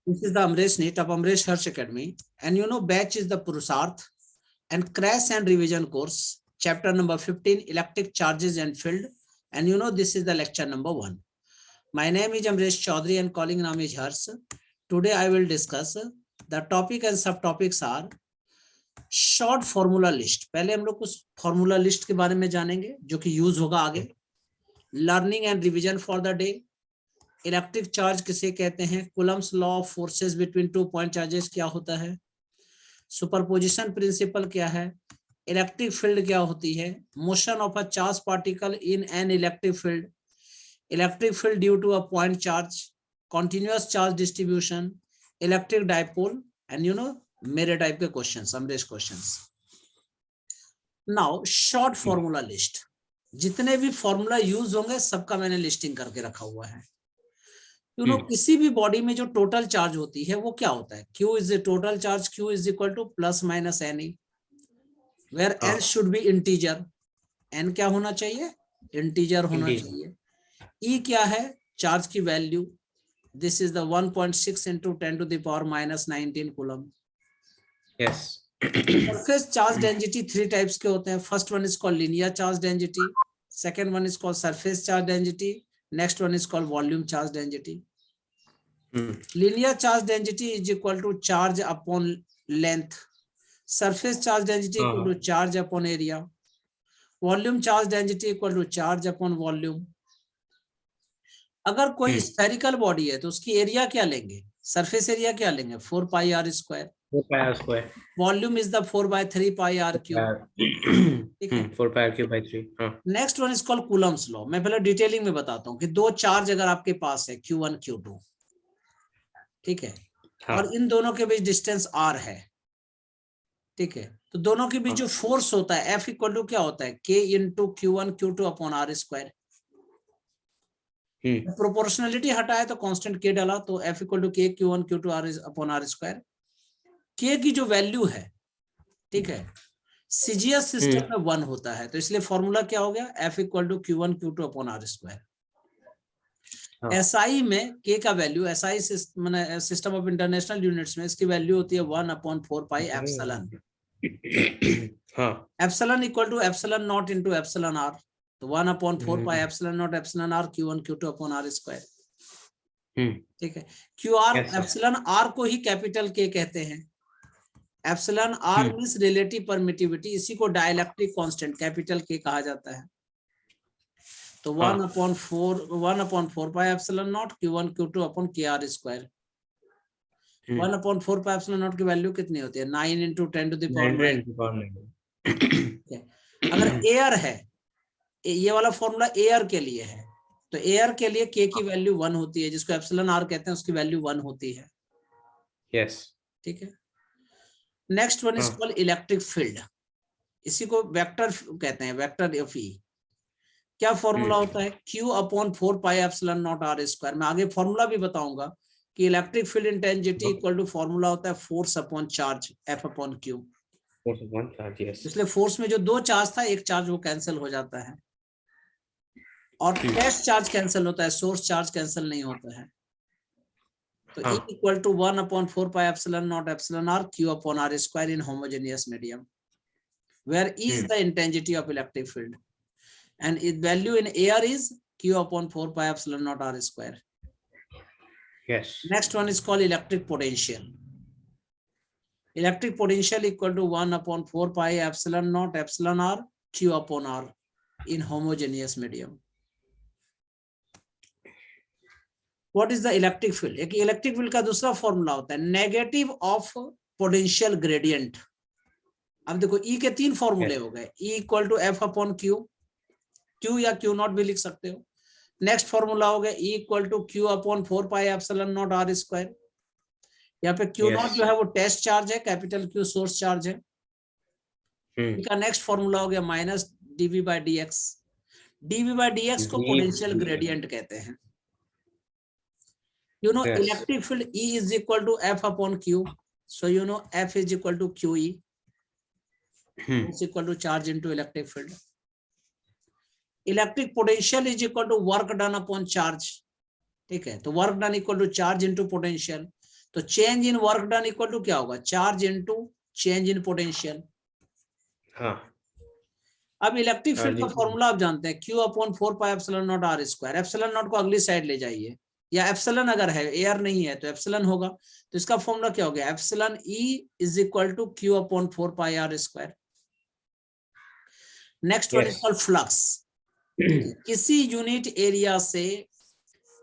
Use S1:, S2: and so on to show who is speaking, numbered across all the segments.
S1: This is the Amresh NEET of Amresh Harsh Academy, and you know batch is the Purusarth and crash and revision course, chapter number 15, electric charges and field, and you know this is the lecture number 1. My name is Amresh Chaudhary and calling name is Harsh. Today I will discuss the topic and subtopics are short formula list. पहले हम लोग कुछ formula list के बारे में जानेंगे जो कि यूज होगा आगे. Learning and revision for the day. Electric charge किसे कहते हैं, Coulomb's law of forces between 2 point charges क्या होता है, सुपरपोजिशन प्रिंसिपल क्या है, इलेक्ट्रिक फील्ड क्या होती है, motion of a charge particle in an electric field due to a point charge, continuous charge distribution, electric dipole and you know मेरे type के क्वेश्चंस, समरेश questions. Now short formula list. जितने भी formula use होंगे सबका मैंने listing करके रखा हुआ है. यू नो किसी भी बॉडी में जो टोटल चार्ज होती है वो क्या होता है, Q is the total charge, Q is equal to plus minus NE, where N should be integer. N क्या होना चाहिए, इंटीजर होना चाहिए. E क्या है, चार्ज की value. This is the 1.6 into 10 to the power minus 19 coulomb.
S2: Yes.
S1: Surface charge density 3 types के होते हैं. First one is called linear charge density, second one is called surface charge density, next one is called volume charge density. Linear charge density is equal to charge upon length, surface charge density equal to charge upon area, volume charge density equal to charge upon volume. अगर कोई spherical body है तो उसकी area क्या लेंगे, surface area क्या लेंगे, 4 pi r square. Volume is the 4 by 3 pi r cube. ठीक है, 4 pi r cube by 3. Next one is called Coulomb's law. मैं पहले डिटेलिंग में बताता हूँ कि दो चार्ज अगर आपके पास है Q1 Q2, ठीक है, और इन दोनों के बीच डिस्टेंस r है, ठीक है, तो दोनों के बीच जो फोर्स होता है F इक्वल टू क्या होता है, K into Q1 Q2 upon R square. Proportionality हटाए तो कांस्टेंट K डाला तो F equal to K Q1 Q2 R upon R square. K की जो वैल्यू है, ठीक है, सीजीएस सिस्टम में 1 होता है, तो इसलिए फॉर्मूला क्या हो गया, F equal to Q1 Q2 upon R square. SI में K का value, SI system of international units में इसकी वैल्यू होती है 1/4 pi epsilon. Epsilon equal to epsilon naught into epsilon R, तो 1/4 pi epsilon naught epsilon R Q1 Q2 upon R square. ठीक है, QR epsilon R को ही capital K कहते हैं. Epsilon R means relative permittivity, इसी को डाइलेक्ट्रिक कांस्टेंट कैपिटल K कहा जाता है. तो 1/4 pi epsilon naught Q1 Q2 upon KR square. 1/4 pi epsilon not की वैल्यू कितनी होती है, 9 into 10 to the power 9. अगर एयर है, ये वाला फॉर्मूला एयर के लिए है, तो एयर के लिए K की वैल्यू 1 होती है, जिसको एप्सिलॉन R कहते हैं, उसकी वैल्यू 1 होती है.
S2: यस,
S1: ठीक है. Next one is called electric field. इसी को वेक्टर कहते हैं, वेक्टर ऑफ E. क्या फॉर्मूला होता है, Q/4 pi epsilon not R square. मैं आगे फॉर्मूला भी बताऊंगा कि electric field intensity equal to formula होता है फोर्स अपॉन चार्ज F/Q. इसलिए फोर्स में जो दो चार्ज था, एक चार्ज वो कैंसिल हो जाता है, और टेस्ट चार्ज कैंसिल होता है, सोर्स चार्ज कैंसिल नहीं होता है. तो E equal to 1/4 pi epsilon naught epsilon R Q upon R square in homogeneous medium, where E is the intensity of electric field and its value in air is Q/4 pi epsilon naught R square.
S2: Yes.
S1: Next one is called electric potential. Electric potential equal to 1/4 pi epsilon naught epsilon R Q upon R in homogeneous medium. What is the electric field? एक electric field का दूसरा formula होता है negative of potential gradient. अब देखो E के 3 फॉर्मूले हो गए. E equal to F/Q, Q या Q नॉट भी लिख सकते हो. नेक्स्ट फॉर्मूला हो गया E equal to Q/4 pi epsilon not R square. यहाँ पे Q नॉट जो है वो टेस्ट चार्ज है, कैपिटल Q सोर्स चार्ज है. इनका नेक्स्ट फॉर्मूला हो गया माइनस dV/dx. dV/dx को पोटेंशियल ग्रेडियंट कहते हैं. You know, electric field E is equal to F/Q. So you know F is equal to QE. It's equal to charge into electric field. Electric potential is equal to work done upon charge. ठीक है, तो work done equal to charge into potential. तो change in work done equal to क्या होगा, charge into change in potential.
S2: हाँ
S1: अब electric field
S2: Charge
S1: का
S2: into-
S1: formula आप जानते हैं, Q upon 4 pi epsilon not are square. Epsilon naught को अगली साइड ले जाइए, या एप्सिलॉन अगर है, एयर नहीं है तो एप्सिलॉन होगा, तो इसका फॉर्मूला क्या हो गया, epsilon E is equal to Q upon 4 pi R square. Next one is
S2: Yes.
S1: Called flux. किसी यूनिट एरिया से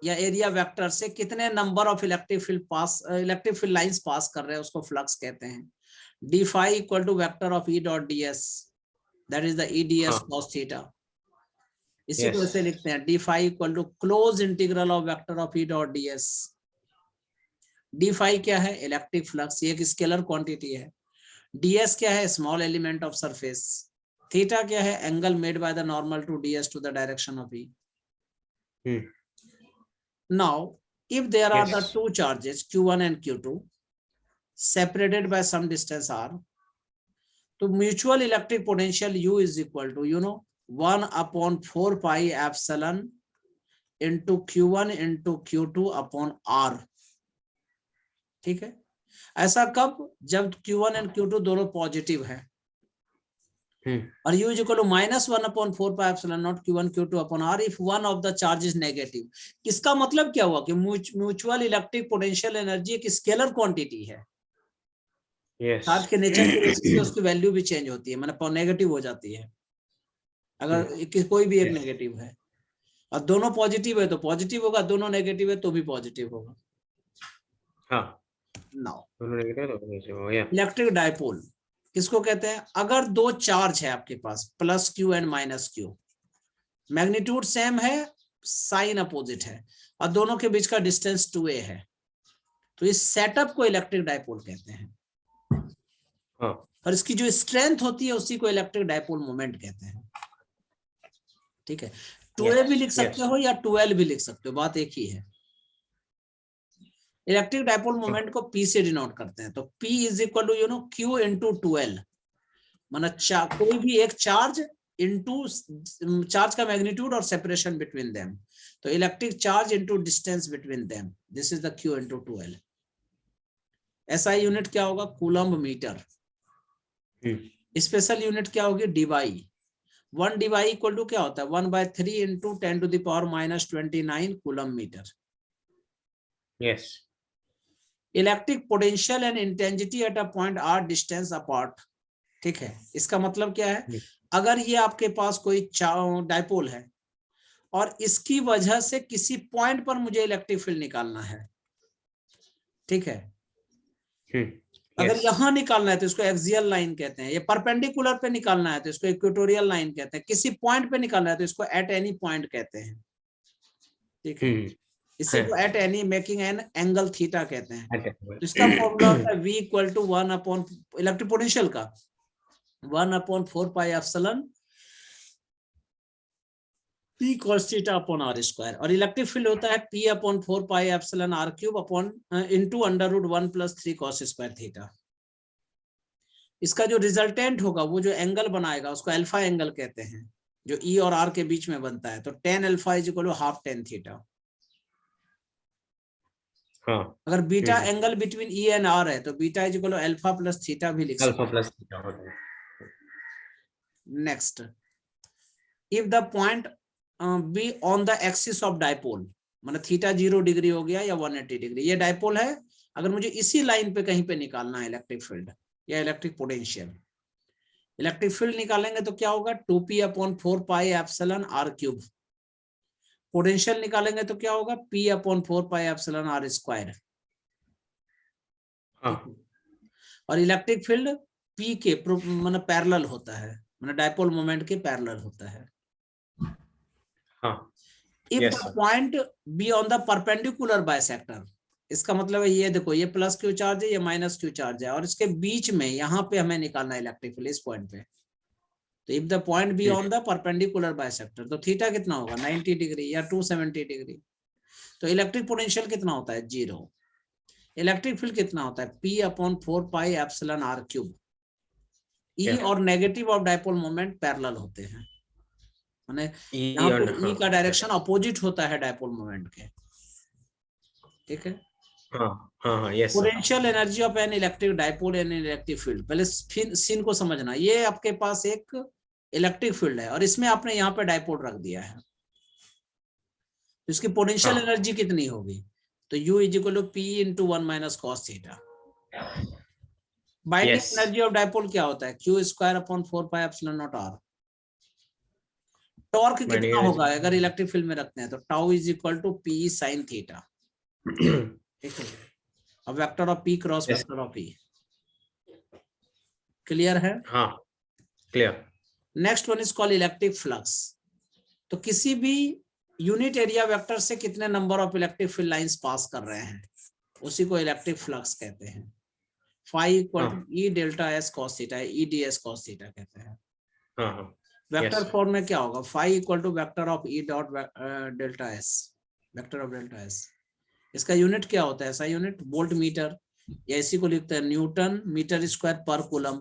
S1: या एरिया वेक्टर से कितने number of electric field lines pass कर रहे हैं उसको फ्लक्स कहते हैं। D phi equal to vector of E dot D S, that is the E D S
S2: हाँ
S1: कॉस थीटा। इसी को
S2: Yes.
S1: ऐसे लिखते हैं, D phi equal to close integral of vector of E dot D S. D phi क्या है, electric flux, ये एक स्केलर क्वांटिटी है। ds क्या है, small element of surface. Theta क्या है, angle made by the normal to ds to the direction of e। Now, if there are the
S2: Yes.
S1: two charges Q1 and Q2 separated by some distance r, तो mutual electric potential U is equal to 1 upon 4 pi epsilon into Q1 into Q2 upon r। ठीक है, ऐसा कब, जब Q1 and Q2 दोनों positive है, और U is equal to minus 1 upon 4 pi epsilon not Q1 Q2 upon r if one of the charge is negative। इसका मतलब क्या हुआ कि म्यूचुअल इलेक्ट्रिक पोटेंशियल एनर्जी एक स्केलर क्वांटिटी है।
S2: Yes.
S1: चार्ज के नेचर की बेसिस पे उसकी वैल्यू भी चेंज होती है, मतलब नेगेटिव हो जाती है अगर कोई भी एक
S2: Yes.
S1: नेगेटिव है, और दोनों पॉजिटिव है तो पॉजिटिव होगा, दोनों नेगेटिव है तो भी पॉजिटिव होगा।
S2: हाँ
S1: नाउ
S2: दोनों नेगेटिव तो पॉजिटिव हो गया।
S1: इलेक्ट्रिक डायपोल किसको कहते हैं, अगर दो चार्ज है आपके पास plus Q and minus Q, magnitude same है, साइन अपोजिट है, और दोनों के बीच का डिस्टेंस 2a है, तो इस सेटअप को इलेक्ट्रिक डायपोल कहते हैं।
S2: हाँ
S1: और इसकी जो स्ट्रेंथ होती है उसी को इलेक्ट्रिक डायपोल मोमेंट कहते हैं। ठीक है, 2a भी लिख सकते हो या 2l भी लिख सकते हो, बात एक ही है। इलेक्ट्रिक डायपोल मोमेंट को P से डिनोट करते हैं, तो P is equal to Q into 2l, मतलब कोई भी एक चार्ज इंटू चार्ज का मैग्नीट्यूड और सेपरेशन बिटवीन देम, तो electric charge into distance between them, this is the Q into 2l। SI unit क्या होगा, कूलम्ब मीटर। स्पेशल यूनिट क्या होगी, डीवाई। 1 डीवाई इक्वल टू क्या होता है, 1/3 into 10 to the power -29 coulomb metre.
S2: Yes.
S1: Electric potential and intensity at a point r distance apart. ठीक है, इसका मतलब क्या है, अगर ये आपके पास कोई डायपोल है और इसकी वजह से किसी पॉइंट पर मुझे इलेक्ट्रिक फील्ड निकालना है, ठीक है, अगर
S2: Yes.
S1: यहां निकालना है तो इसको एक्सियल लाइन कहते हैं, ये परपेंडिकुलर पे निकालना है तो इसको इक्वेटोरियल लाइन कहते हैं, किसी पॉइंट पे निकालना है तो इसको एट एनी पॉइंट कहते हैं। ठीक है, इसी को at any making an angle theta कहते हैं। तो इसका फॉर्मूला होता है V equal to 1 upon electric potential का 1 upon 4 pi epsilon P cos theta upon r square, और इलेक्ट्रिक फील्ड होता है P upon 4 pi epsilon r cube upon into √1 + 3 cos square theta. इसका जो रिजल्टेंट होगा, वो जो एंगल बनाएगा उसको अल्फा एंगल कहते हैं, जो E और R के बीच में बनता है, तो tan alpha is equal to half tan theta. अगर beta angle between E and R है तो beta is equal to alpha plus theta भी लिख सकते
S2: अल्फा प्लस थीटा होता है।
S1: हैं। Next, if the point be on the axis of dipole, मतलब थीटा 0 डिग्री हो गया या 180 डिग्री, ये डायपोल है, अगर मुझे इसी लाइन पे कहीं पे निकालना है इलेक्ट्रिक फील्ड या इलेक्ट्रिक पोटेंशियल, इलेक्ट्रिक फील्ड निकालेंगे तो क्या होगा, 2p upon 4 pi epsilon r cube. Potential निकालेंगे तो क्या होगा, p upon 4 pi epsilon r square. और इलेक्ट्रिक फील्ड p के मतलब पैरेलल होता है, मतलब डायपोल मोमेंट के पैरेलल होता है। If the point be on the perpendicular bisector, इसका मतलब है ये देखो, ये प्लस क्यू चार्ज है, ये माइनस क्यू चार्ज है, और इसके बीच में यहाँ पे हमें निकालना है इलेक्ट्रिक फील्ड, इस पॉइंट पे। तो if the point be on the perpendicular bisector, तो थीटा कितना होगा, 90 डिग्री या 270 डिग्री। तो इलेक्ट्रिक पोटेंशियल कितना होता है, 0। इलेक्ट्रिक फील्ड कितना होता है, P upon 4 pi epsilon r cube. E और negative of dipole moment parallel होते हैं, माने यहाँ पे E का डायरेक्शन अपोजिट होता है डायपोल मोमेंट के। ठीक है,
S2: हाँ हाँ हाँ, yes sir.
S1: Potential energy of N electric dipole and electric field. पहले सीन को समझना, ये आपके पास एक इलेक्ट्रिक फील्ड है और इसमें आपने यहाँ पे डाइपोल रख दिया है, तो इसकी पोटेंशियल
S2: हाँ.
S1: एनर्जी कितनी होगी? तो U is equal to P into 1 minus cos theta. Binding
S2: Yes.
S1: Energy of dipole क्या होता है? Q square upon 4 pi epsilon not R। Torque
S2: Binding
S1: कितना
S2: energy.
S1: होगा अगर इलेक्ट्रिक फील्ड में रखते हैं? तो tau is equal to P sine theta. ठीक है, अब vector of P cross
S2: Yes.
S1: Vector of E। Clear है?
S2: हाँ, clear.
S1: Next one is called electric flux. तो किसी भी यूनिट एरिया वेक्टर से कितने number of electric field lines pass कर रहे हैं, उसी को इलेक्ट्रिक फ्लक्स कहते हैं। Phi equal to E delta S cos theta, E ds cos theta कहते हैं।
S2: हाँ हाँ,
S1: वेक्टर
S2: Yes.
S1: फॉर्म में क्या होगा? Phi equal to vector of E dot delta S, vector of delta S। इसका यूनिट क्या होता है? ऐसा यूनिट वोल्ट मीटर, या इसी को लिखते हैं न्यूटन मीटर स्क्वायर पर coulomb.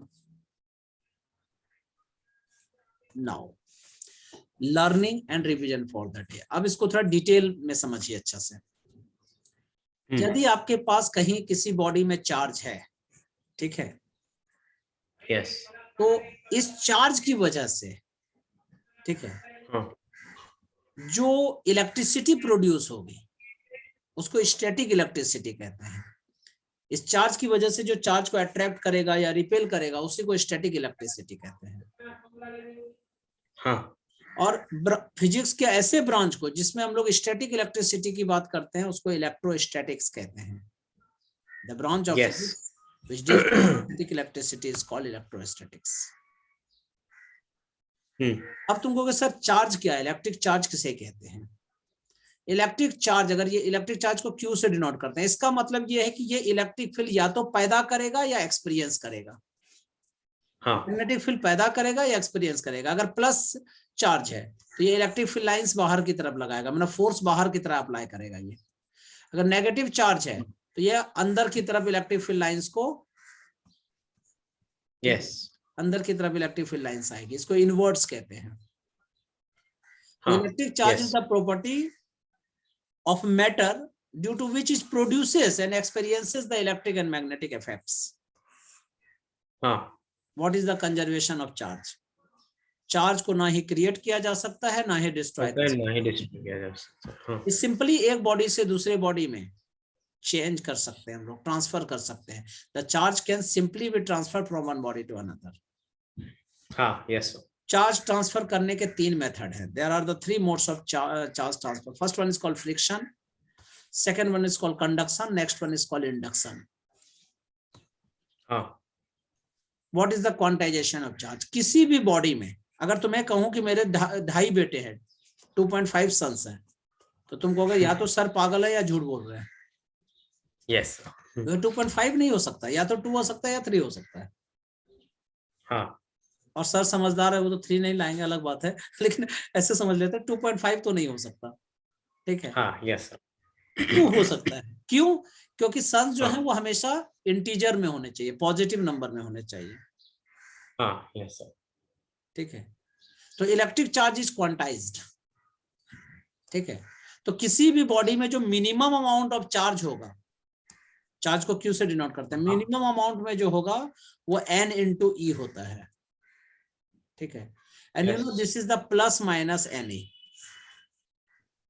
S1: Now learning and revision for the day. अब इसको थोड़ा डिटेल में समझिए अच्छा से। यदि आपके पास कहीं किसी बॉडी में चार्ज है, ठीक है,
S2: Yes.
S1: तो इस चार्ज की वजह से, ठीक है,
S2: हाँ
S1: जो इलेक्ट्रिसिटी प्रोड्यूस होगी उसको स्टैटिक इलेक्ट्रिसिटी कहते हैं। इस चार्ज की वजह से जो चार्ज को अट्रैक्ट करेगा या रिपेल करेगा उसी को स्टैटिक इलेक्ट्रिसिटी कहते हैं।
S2: हाँ,
S1: और फिजिक्स के ऐसे ब्रांच को जिसमें हम लोग स्टैटिक इलेक्ट्रिसिटी की बात करते हैं उसको इलेक्ट्रोस्टैटिक्स कहते हैं। The branch of
S2: Yes.
S1: Physics which deals with static electricity is called electrostatics. अब तुम कहोगे सर चार्ज क्या है, इलेक्ट्रिक चार्ज किसे कहते हैं? इलेक्ट्रिक चार्ज, अगर ये इलेक्ट्रिक चार्ज को Q से डिनोट करते हैं, इसका मतलब ये है कि ये इलेक्ट्रिक फील्ड या तो पैदा करेगा या एक्सपीरियंस करेगा।
S2: हाँ,
S1: मैग्नेटिक फील्ड पैदा करेगा या एक्सपीरियंस करेगा। अगर प्लस चार्ज है तो ये इलेक्ट्रिक फील्ड लाइंस बाहर की तरफ लगाएगा, मतलब फोर्स बाहर की तरफ अप्लाई करेगा ये। अगर नेगेटिव चार्ज है तो ये अंदर की तरफ इलेक्ट्रिक फील्ड लाइंस को,
S2: Yes.
S1: अंदर की तरफ इलेक्ट्रिक फील्ड लाइंस आएगी, इसको इनवर्ट्स कहते हैं।
S2: हाँ,
S1: electric charge
S2: yes.
S1: Is the property of matter due to which it produces and experiences the electric and magnetic effects.
S2: हाँ,
S1: what is the conservation of charge? Charge को ना ही create किया जा सकता है ना ही डिस्ट्रॉय
S2: पता है, ना ही डिस्ट्रॉय किया जा सकता। हाँ,
S1: इस सिंपली एक बॉडी से दूसरे बॉडी में चेंज कर सकते हैं हम लोग, ट्रांसफर कर सकते हैं। The charge can simply be transfer from one body to another.
S2: हाँ, yes.
S1: चार्ज ट्रांसफर करने के 3 मेथड हैं। There are the 3 modes of charge transfer. First one is called friction, second one is called conduction, next one is called induction.
S2: हाँ,
S1: what is the quantization of charge? किसी भी body में अगर तुम्हें कहूं कि मेरे 2.5 बेटे हैं, 2.5 सन्स हैं, तो तुम कहोगे या तो सर पागल है या झूठ बोल रहे हैं।
S2: yes.
S1: 2.5 नहीं हो सकता, या तो 2 हो सकता है या 3 हो सकता है।
S2: हाँ,
S1: और सर समझदार है, वो तो 3 नहीं लाएंगे, अलग बात है, लेकिन ऐसे समझ लेते हैं 2.5 तो नहीं हो सकता। ठीक है,
S2: हाँ, yes.
S1: क्यों हो सकता है? क्यों? क्योंकि सन्स जो
S2: हाँ.
S1: है वो हमेशा इंटीजर में होने चाहिए, पॉजिटिव नंबर में होने चाहिए।
S2: हाँ, yes.
S1: ठीक है, तो इलेक्ट्रिक चार्ज इज क्वांटाइज्ड। ठीक है, तो किसी भी बॉडी में जो मिनिमम अमाउंट ऑफ चार्ज होगा, चार्ज को Q से डिनोट करते हैं, मिनिमम अमाउंट में जो होगा वो N इंटू E होता है। ठीक है, and you know this is the plus minus Na।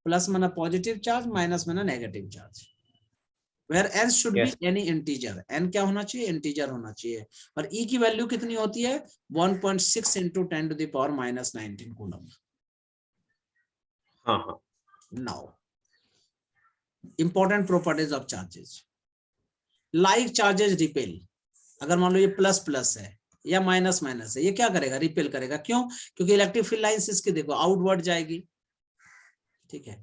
S1: Plus माना पॉजिटिव चार्ज, माइनस माना negative charge. Where N should be any integer. N क्या होना चाहिए? इंटीजर होना चाहिए। और E की वैल्यू कितनी होती है? 1.6 into 10 to the power minus 19 coulomb.
S2: हाँ, हाँ,
S1: now important properties of charges. Like charges repel. अगर मान लो ये प्लस प्लस है या माइनस माइनस है, ये क्या करेगा? रिपेल करेगा। क्यों? क्योंकि इलेक्ट्रिक फील्ड लाइंस इसकी देखो आउटवर्ड जाएगी। ठीक है,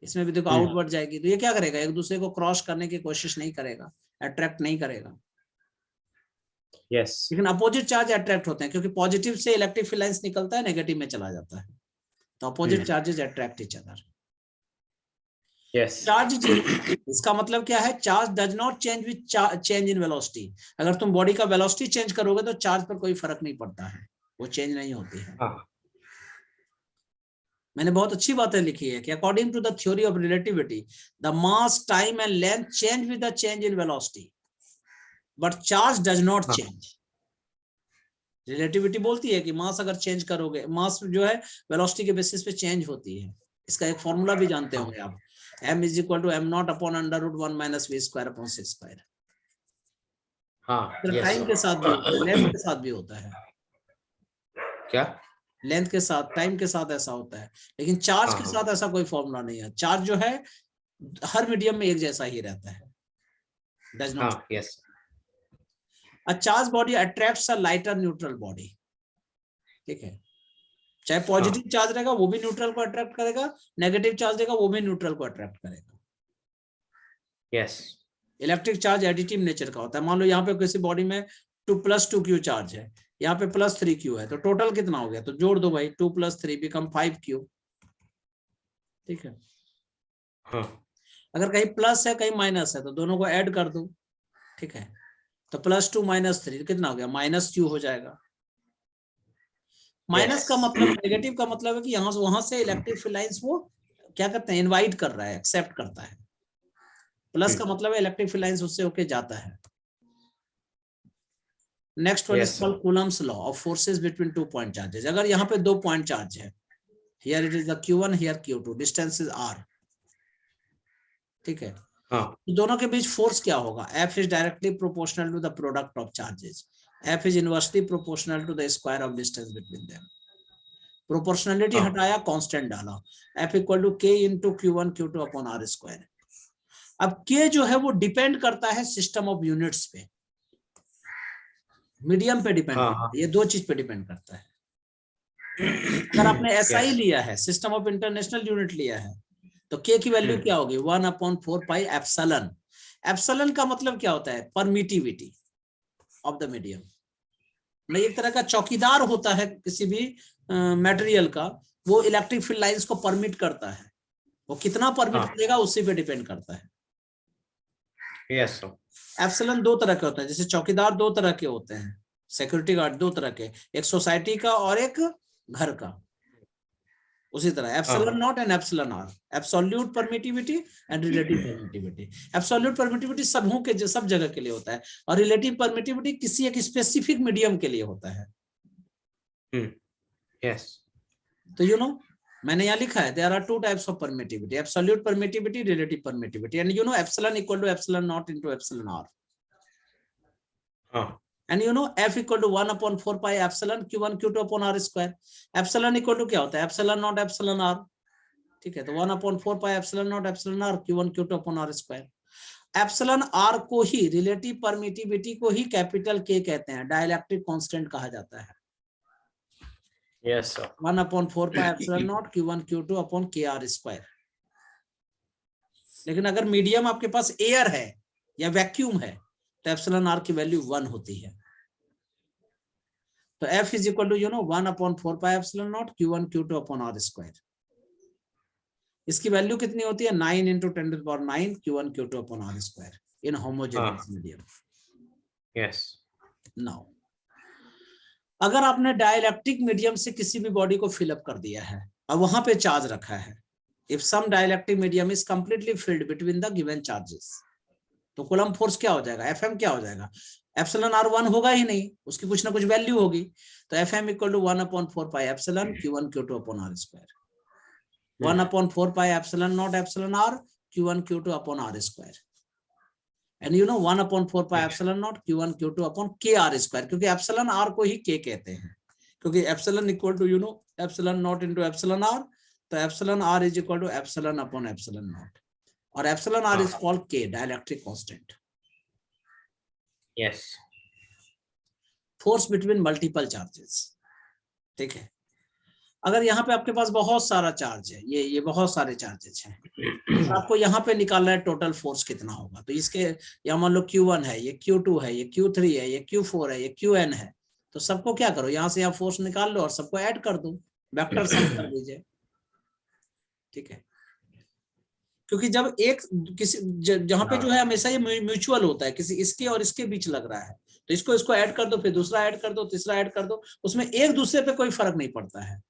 S1: इसमें भी देखो आउटवर्ड जाएगी, तो ये क्या करेगा? एक दूसरे को क्रॉस करने की कोशिश नहीं करेगा, अट्रैक्ट नहीं करेगा।
S2: yes.
S1: लेकिन अपोजिट चार्ज अट्रैक्ट होते हैं, क्योंकि पॉजिटिव से इलेक्ट्रिक फील्ड लाइंस निकलता है, नेगेटिव में चला जाता है, तो opposite charges attract each other.
S2: Yes.
S1: Charge इसका मतलब क्या है? Charge does not change with change in velocity. अगर तुम बॉडी का वेलोसिटी चेंज करोगे तो चार्ज पर कोई फर्क नहीं पड़ता है, वो चेंज नहीं होती है।
S2: हाँ,
S1: मैंने बहुत अच्छी बातें लिखी है कि according to the theory of relativity the mass time and length change with the change in velocity but charge does not
S2: हाँ।
S1: चेंज। रिलेटिविटी बोलती है कि मास अगर चेंज करोगे, मास जो है वेलोसिटी के बेसिस पे चेंज होती है। इसका एक फॉर्मूला भी जानते
S2: हाँ।
S1: होंगे आप, m is equal to m0 upon under root 1 minus v square upon 6 square.
S2: हाँ, yes,
S1: टाइम के साथ भी होता है, लेंथ के साथ भी होता है।
S2: क्या?
S1: लेंथ के साथ, टाइम के साथ ऐसा होता है, लेकिन चार्ज के
S2: हाँ,
S1: साथ ऐसा कोई फॉर्मूला नहीं है। चार्ज जो है हर मीडियम में एक जैसा ही रहता है, डज नॉट।
S2: हाँ, yes,
S1: A charged body attracts a lighter neutral body, ठीक है। चाहे पॉजिटिव चार्ज रहेगा वो भी न्यूट्रल को अट्रैक्ट करेगा, नेगेटिव चार्ज रहेगा वो भी न्यूट्रल को अट्रैक्ट करेगा।
S2: yes,
S1: electric charge additive nature का होता है। मान लो यहाँ पे किसी बॉडी में 2 + 2q चार्ज है, यहाँ पे +3q है, तो टोटल कितना हो गया? तो जोड़ दो भाई, 2 + 3 बिकम 5q, ठीक है।
S2: हाँ,
S1: अगर कहीं प्लस है कहीं माइनस है तो दोनों को ऐड कर दो, ठीक है। तो +2 - 3 कितना हो गया? -q हो जाएगा। माइनस
S2: yes,
S1: का मतलब, नेगेटिव का मतलब है कि यहाँ से वहां से इलेक्ट्रिक फील्ड लाइंस वो क्या करते हैं? इनवाइट कर रहा है, एक्सेप्ट करता है। प्लस का मतलब है इलेक्ट्रिक फील्ड लाइंस उससे होके जाता है। Next one is
S2: yes, sir.
S1: Called Coulomb's law of forces between 2 point charges. अगर यहाँ पे 2 पॉइंट चार्ज है, here it is the q1, here q2, distance is r, ठीक है।
S2: हाँ,
S1: तो दोनों के बीच फोर्स क्या होगा? F is directly proportional to the product of charges, F is inversely proportional to the square of distance between them. Proportionality
S2: हाँ।
S1: हटाया, कांस्टेंट डाला, F equal to k into q1 q2 upon r square. अब k जो है वो depend करता है system of units पे, मीडियम पे डिपेंड
S2: हाँ,
S1: करता
S2: हाँ,
S1: है, ये 2 चीज पे डिपेंड करता है। अगर आपने SI
S2: yes,
S1: लिया है, सिस्टम ऑफ इंटरनेशनल यूनिट लिया है, तो k की वैल्यू क्या होगी? 1/4 पाई एप्सिलॉन। एप्सिलॉन का मतलब क्या होता है? Permittivity of the medium. नहीं, एक तरह का चौकीदार होता है किसी भी मटेरियल का, वो इलेक्ट्रिक फील्ड लाइंस को परमिट करता है। वो कितना परमिट
S2: हाँ,
S1: करेगा उसी पे डिपेंड करता है।
S2: yes, sir.
S1: एप्सिलॉन 2 तरह के होते हैं, जैसे चौकीदार 2 तरह के होते हैं, सिक्योरिटी गार्ड 2 तरह के, एक सोसाइटी का और एक घर का। उसी तरह epsilon naught and epsilon R, absolute permittivity and relative permittivity. Absolute permittivity सबों के सब जगह के लिए होता है, और रिलेटिव परमिटिविटी किसी एक स्पेसिफिक मीडियम के लिए होता है।
S2: Yes,
S1: तो यू नो, मैंने यहाँ लिखा है there are 2 types of permittivity, absolute permittivity, relative permittivity, and you know epsilon equal to epsilon naught into epsilon R,
S2: हाँ,
S1: and you know F equal to 1/4 pi epsilon q1 q2 upon r square. Epsilon equal to क्या होता है? Epsilon naught epsilon r, ठीक है। तो 1/4 pi epsilon naught epsilon r q1 q2 upon r square. Epsilon r को ही, relative permittivity को ही capital K कहते हैं, डाइलेक्ट्रिक कांस्टेंट कहा जाता है।
S2: yes, sir.
S1: 1/4 pi epsilon naught q1 q2 upon kr square. लेकिन अगर मीडियम आपके पास एयर है या वैक्यूम है तो एप्सिलॉन r की वैल्यू 1 होती है। तो F is equal to 1/4 pi epsilon naught q1 q2 upon r square. इसकी वैल्यू कितनी होती है? 9 × 10⁹ q1 q2 upon r square in homogeneous medium.
S2: Yes,
S1: now अगर आपने डाइलेक्ट्रिक मीडियम से किसी भी बॉडी को फिलअप कर दिया है और वहां पे चार्ज रखा है, if some dielectric medium is completely filled between the given charges, तो कूलम्ब फोर्स क्या हो जाएगा? Fm क्या हो जाएगा? एप्सिलॉन r 1 होगा ही नहीं, उसकी कुछ ना कुछ वैल्यू होगी। तो Fm equal to 1/4 pi epsilon q1 q2 upon r square, 1/4 pi epsilon naught epsilon r q1 q2 upon r square, and you know 1/4 pi epsilon naught q1 q2 upon kr square, क्योंकि epsilon r को ही k कहते हैं, क्योंकि epsilon equal to epsilon naught into epsilon r, तो epsilon r is equal to epsilon upon epsilon naught, और epsilon r is called k, dielectric constant.
S2: yes,
S1: force between multiple charges, ठीक है। अगर यहाँ पे आपके पास बहुत सारा चार्ज है, ये बहुत सारे चार्जेस हैं, तो आपको यहाँ पे निकालना है टोटल फोर्स कितना होगा। तो इसके यहाँ मान लो q1 है, ये q2 है, ये q3 है, ये q4 है, ये qn है, तो सबको क्या करो, यहाँ से यहाँ फोर्स निकाल लो और सबको ऐड कर दो, वेक्टर सम कर दीजिए, ठीक है। क्योंकि जब एक किसी जहाँ पे जो है हमेशा ये म्यूचुअल होता है, किसी इसके और इसके बीच लग रहा है, तो इसको ऐड कर दो, फिर दूसरा ऐड कर दो, तीसरा ऐड कर दो, उसमें एक दूसरे पे कोई फर्क नहीं पड़ता है।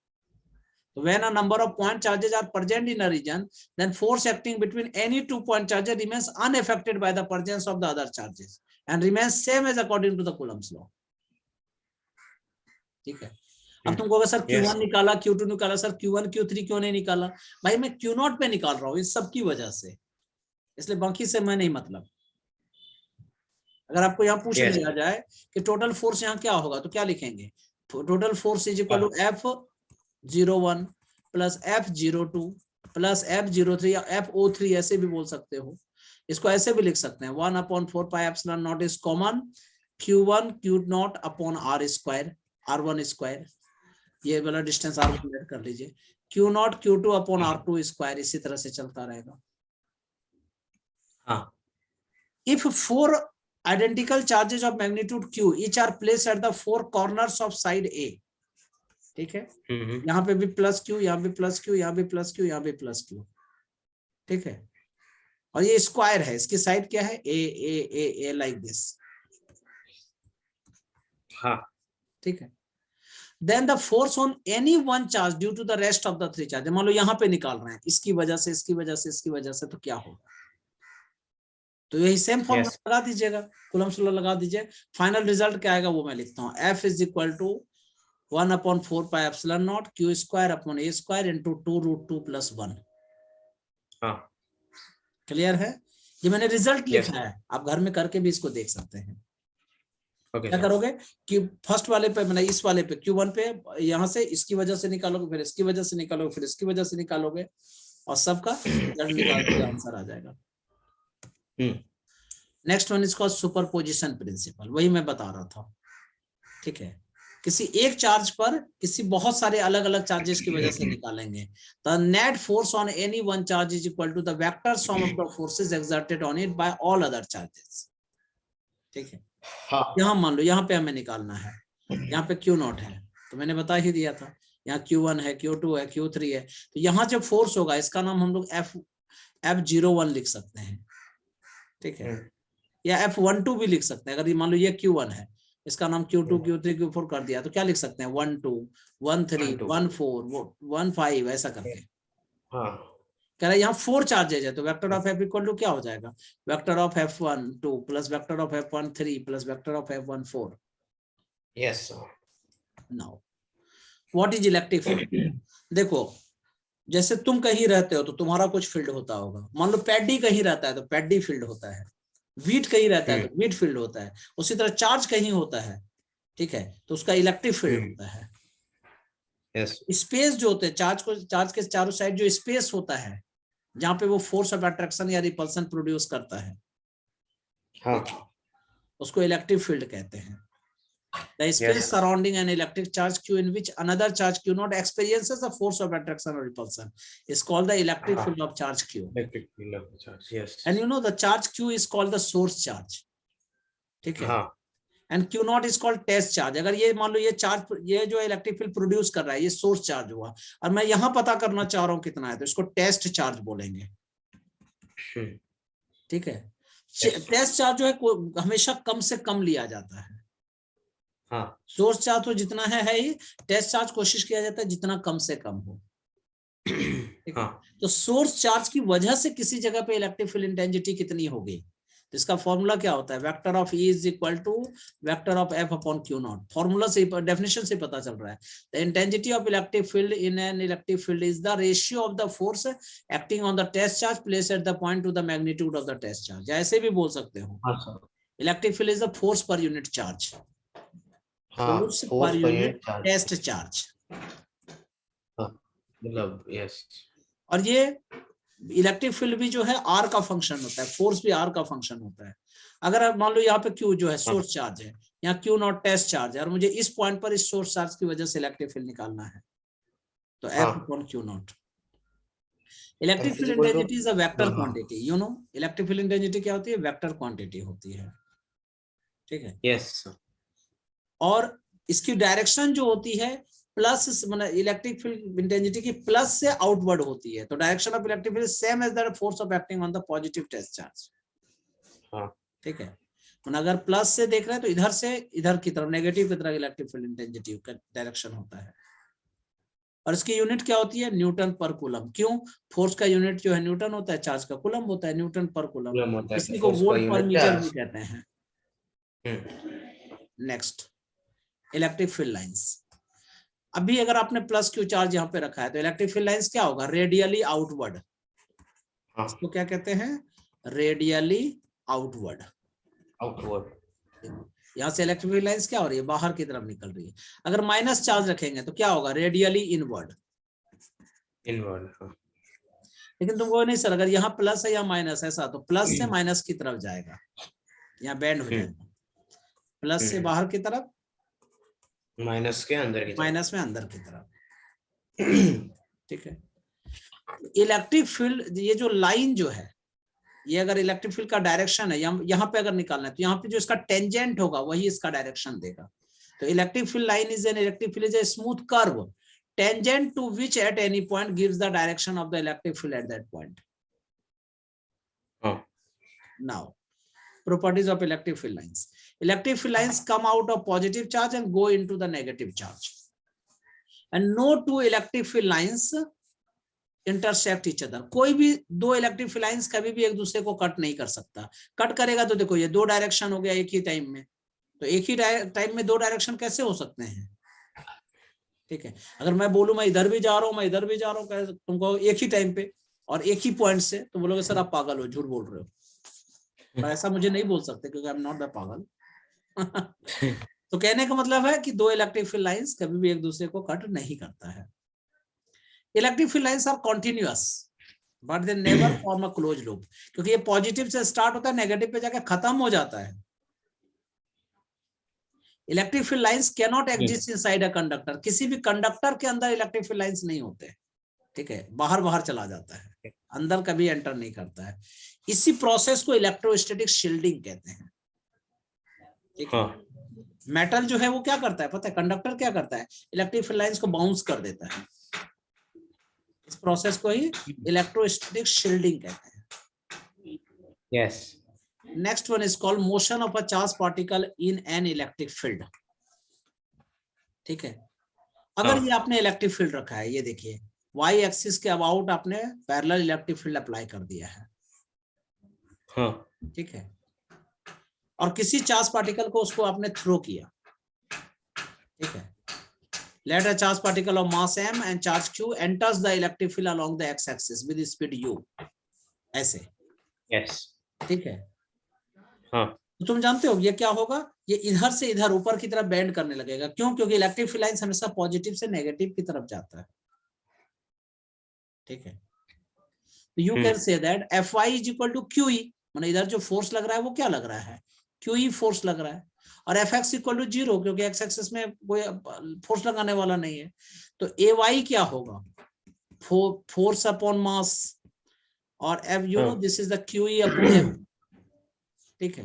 S1: So when a number of point charges are present in a region, then force acting between any 2 point charges remains unaffected by the presence of the other charges and remains same as according to the Coulomb's law. ठीक है. अब तुम कहोगे sir Q1 निकाला, Q2 निकाला, sir Q1 Q3 क्यों नहीं निकाला? भाई मैं Q0 पे निकाल रहा हूँ इस सब की वजह से, इसलिए बाकी से मैं नहीं मतलब. अगर आपको यहाँ पूछ लिया जाए कि टोटल फोर्स यहाँ क्या होगा तो क्या लिखेंगे? Total force is equal to F01 plus F02 plus F03 या FO3 ऐसे भी बोल सकते हो. इसको ऐसे भी लिख सकते हैं 1/4 pi epsilon not is common Q1 Q0 upon R square R1 square. ये वाला डिस्टेंस R1 ऐड कर लीजिए. Q0 Q2 upon R2 square. इसी तरह से चलता रहेगा.
S2: हाँ.
S1: If 4 identical charges of magnitude Q each are placed at the 4 corners of side A. ठीक है. यहाँ पे भी प्लस Q, यहाँ भी प्लस Q, यहाँ भी प्लस Q, यहाँ भी प्लस Q. ठीक है. और ये स्क्वायर है, इसकी साइड क्या है? A like this.
S2: हाँ.
S1: ठीक है. Then the force on any one charge due to the rest of the 3 charges. मान लो यहाँ पे निकाल रहे हैं, इसकी वजह से, इसकी वजह से, इसकी वजह से, तो क्या होगा? तो यही सेम फॉर्मूला लगा दीजिएगा, कूलम्स लॉ लगा दीजिए. फाइनल रिजल्ट क्या आएगा वो मैं लिखता हूँ. F is equal to 1/4 pi epsilon naught Q square upon A square into 2√2 plus 1. Clear है? ये मैंने रिजल्ट लिखा है, आप घर में करके भी इसको देख सकते हैं. क्या करोगे कि फर्स्ट वाले पे मैंने इस वाले पे Q1 पे यहाँ से इसकी वजह से निकालोगे, फिर इसकी वजह से निकालोगे, फिर इसकी वजह से निकालोगे और सबका रिजल्ट निकाल के आंसर आ जाएगा. Next one is called superposition principle. वही मैं बता रहा था. ठीक है. किसी एक चार्ज पर किसी बहुत सारे अलग अलग चार्जेस की वजह से निकालेंगे. The net force on any one charge is equal to the vector sum of the forces exerted on it by all other charges. ठीक है. यहाँ मान लो यहाँ पे हमें निकालना है, यहाँ पे Q0 है तो मैंने बता ही दिया था. यहाँ Q1 है, Q2 है, Q3 है. तो यहाँ जब फोर्स होगा इसका नाम हम लोग F01 लिख सकते हैं. ठीक है. या F12 भी लिख सकते हैं. अगर मान लो ये Q1 है, इसका नाम Q2 Q3 Q4 कर दिया तो क्या लिख सकते हैं? 12 13 14 15 ऐसा करके. कह रहा है यहाँ 4 चार्जेज है तो vector of F equal to क्या हो जाएगा? Vector of F12 plus vector of F13 plus vector of F14.
S2: Yes sir.
S1: Now what is electric field? देखो जैसे तुम कहीं रहते हो तो तुम्हारा कुछ फील्ड होता होगा. मान लो पैडी कहीं रहता है तो पैडी फील्ड होता है. वीट कहीं रहता है तो वीट फील्ड होता है. उसी तरह चार्ज कहीं होता है, ठीक है, तो उसका इलेक्ट्रिक फील्ड होता है. स्पेस जो होते हैं चार्ज के चारों साइड जो स्पेस होता है जहां पे वो फोर्स ऑफ अट्रैक्शन या रिपल्सन प्रोड्यूस करता है, उसको इलेक्ट्रिक फील्ड कहते हैं. The space surrounding an electric charge Q in which another charge Q0 experiences the force of attraction or repulsion is called the electric field of charge Q.
S2: Electric field of charge, yes.
S1: And you know the charge Q is called the source charge. ठीक है. And Q0 is called test charge. अगर ये मान लो ये charge, ये जो electric field produce कर रहा है ये सोर्स चार्ज हुआ और मैं यहाँ पता करना चाह रहा हूँ कितना है तो इसको टेस्ट चार्ज बोलेंगे. ठीक है. टेस्ट चार्ज जो है हमेशा कम से कम लिया जाता है. सोर्स चार्ज तो जितना है ही, टेस्ट चार्ज कोशिश किया जाता है जितना कम से कम हो. तो सोर्स चार्ज की वजह से किसी जगह पे इलेक्ट्रिक फील्ड इंटेंसिटी कितनी होगी तो इसका फॉर्मूला क्या होता है? Vector of E is equal to vector of F upon Q0. Formula से, डेफिनेशन से पता चल रहा है. The intensity of electric field in an electric field is the ratio of the force acting on the test charge placed at the point to the magnitude of the test charge. ऐसे भी बोल सकते हो electric field is the force per unit charge. Force per unit test charge.
S2: मतलब yes.
S1: और ये electric field भी जो है R का फंक्शन होता है, फोर्स भी R का फंक्शन होता है. अगर आप मान लो यहाँ पे Q जो है सोर्स चार्ज है, यहाँ Q0 टेस्ट चार्ज है और मुझे इस पॉइंट पर इस सोर्स चार्ज की वजह से इलेक्ट्रिक फील्ड निकालना है तो F upon Q0. Electric field intensity is a vector quantity. You know electric field intensity क्या होती है? वेक्टर क्वांटिटी होती है. ठीक है.
S2: यस.
S1: और इसकी डायरेक्शन जो होती है प्लस, मतलब इलेक्ट्रिक फील्ड इंटेंसिटी की प्लस से आउटवर्ड होती है. तो direction of electric field same as the force of acting on the positive test charge. ठीक है. अगर प्लस से देख रहे हैं तो इधर से इधर की तरफ, नेगेटिव की तरफ इलेक्ट्रिक फील्ड इंटेंसिटी का डायरेक्शन होता है. और इसकी यूनिट क्या होती है, न्यूटन पर कूलम। क्यों, फोर्स का यूनिट जो है न्यूटन होता है, चार्ज का कूलम होता है, न्यूटन पर कूलम।
S2: कूलम होता है,
S1: इसी को
S2: फोर्स पर
S1: वोल्ट पर
S2: यूनिट
S1: मीटर भी
S2: चार्ज।
S1: कहते हैं। Next, electric field lines. अभी अगर आपने प्लस क्यू चार्ज यहाँ पे रखा है तो इलेक्ट्रिक फील्ड लाइंस क्या होगा, रेडियली आउटवर्ड।
S2: हाँ,
S1: इसको क्या कहते हैं, रेडियली आउटवर्ड।
S2: आउटवर्ड।
S1: यहाँ से इलेक्ट्रिक फील्ड लाइंस क्या हो रही है, बाहर की तरफ निकल रही है। अगर माइनस चार्ज रखेंगे तो क्या होगा, रेडियली इनवर्ड।
S2: इनवर्ड। हाँ,
S1: लेकिन तुमको नहीं सर, अगर यहाँ प्लस है या माइनस ऐसा, तो प्लस से माइनस की तरफ जाएगा, यहाँ बैंड हो जाएगा। प्लस से बाहर की तरफ,
S2: माइनस के अंदर की तरफ।
S1: माइनस में अंदर की तरफ। ठीक है, इलेक्ट्रिक फील्ड, ये जो लाइन जो है, ये अगर इलेक्ट्रिक फील्ड का डायरेक्शन है, यहाँ पे अगर निकालना है तो यहाँ पे जो इसका टेंजेंट होगा वही इसका डायरेक्शन देगा। तो electric field line is an electric field is a smooth curve tangent to which at any point gives the direction of the electric field at that point. Now, properties of electric field lines. Electric field lines come out of positive charge and go into the negative charge. And no two electric field lines intersect each other. कोई भी दो electric field lines कभी भी एक दूसरे को cut नहीं कर सकता। कट करेगा तो देखो ये दो डायरेक्शन हो गया एक ही टाइम में, तो एक ही टाइम में दो डायरेक्शन कैसे हो सकते हैं। ठीक है, अगर मैं बोलूं मैं इधर भी जा रहा हूं, मैं इधर भी जा रहा हूं, तुमको एक ही टाइम पे और एक ही पॉइंट से, तो बोलोगे सर आप पागल हो, झूठ बोल रहे हो। ऐसा मुझे नहीं बोल सकते क्योंकि आई एम नॉट द पागल। तो कहने का मतलब है कि दो इलेक्ट्रिक फील्ड लाइंस कभी भी एक दूसरे को कट नहीं करता है। Electric field lines are continuous but they never form a close loop, क्योंकि ये पॉजिटिव से स्टार्ट होता है, नेगेटिव पे जाकर खत्म हो जाता है। Electric field lines can not exist inside a conductor. किसी भी कंडक्टर के अंदर इलेक्ट्रिक फील्ड लाइंस नहीं होते। ठीक है, बाहर बाहर चला जाता है, अंदर कभी एंटर नहीं करता है। इसी प्रोसेस को इलेक्ट्रोस्टैटिक शील्डिंग कहते हैं। ठीक है, मेटल जो है वो क्या करता है पता है, कंडक्टर क्या करता है, इलेक्ट्रिक फील्ड लाइंस को बाउंस कर देता है। इस प्रोसेस को ही इलेक्ट्रोस्टैटिक शील्डिंग कहते हैं।
S2: Yes.
S1: Next one is called motion of a charged particle in an electric field. ठीक है, अगर ये आपने इलेक्ट्रिक फील्ड रखा है, ये देखिए y एक्सिस के अबाउट आपने पैरेलल इलेक्ट्रिक फील्ड अप्लाई कर दिया है। ठीक है, और किसी चार्ज पार्टिकल को उसको आपने थ्रो किया। ठीक है, let a charge particle of mass m and charge q enters the electric field along the x axis with speed u, ऐसे।
S2: यस।
S1: ठीक है, तो तुम जानते हो ये क्या होगा, ये इधर से इधर ऊपर की तरफ बेंड करने लगेगा। क्यों, क्योंकि इलेक्ट्रिक फील्ड लाइंस हमेशा पॉजिटिव से नेगेटिव की तरफ जाता है। ठीक है, तो you can say that Fy is equal to QE, माने इधर जो फोर्स लग रहा है वो क्या लग रहा है, QE फोर्स लग रहा है, और Fx इक्वल टू 0 क्योंकि x एक्सिस में कोई फोर्स लगाने वाला नहीं है। तो Ay क्या होगा, फोर्स अपॉन मास, और F you know this is the QE upon M। ठीक है,